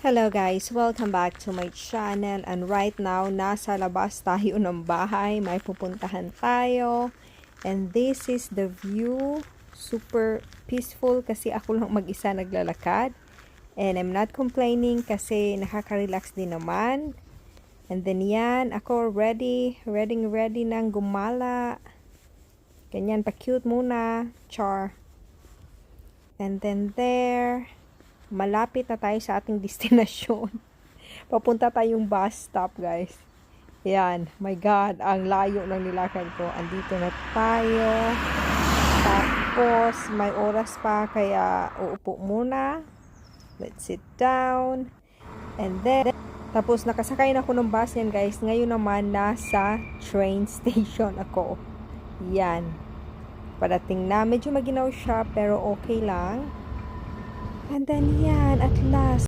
Hello guys, welcome back to my channel, and right now nasa labas tayo ng bahay, may pupuntahan tayo, and this is the view. Super peaceful kasi ako lang mag-isa naglalakad, and I'm not complaining kasi nakaka-relax din naman. And then yan, ako ready nang gumala, ganyan, pa-cute muna, char. And then there, malapit na tayo sa ating destinasyon. Papunta tayong bus stop, guys. Yan. My God, ang layo ng nilakad ko. Andito na tayo. Tapos, may oras pa, kaya uupo muna. Let's sit down. And then, tapos nakasakay na ako ng bus yan, guys. Ngayon naman, nasa train station ako. Yan. Parating na. Medyo maginaw siya, pero okay lang. And then yan, at last,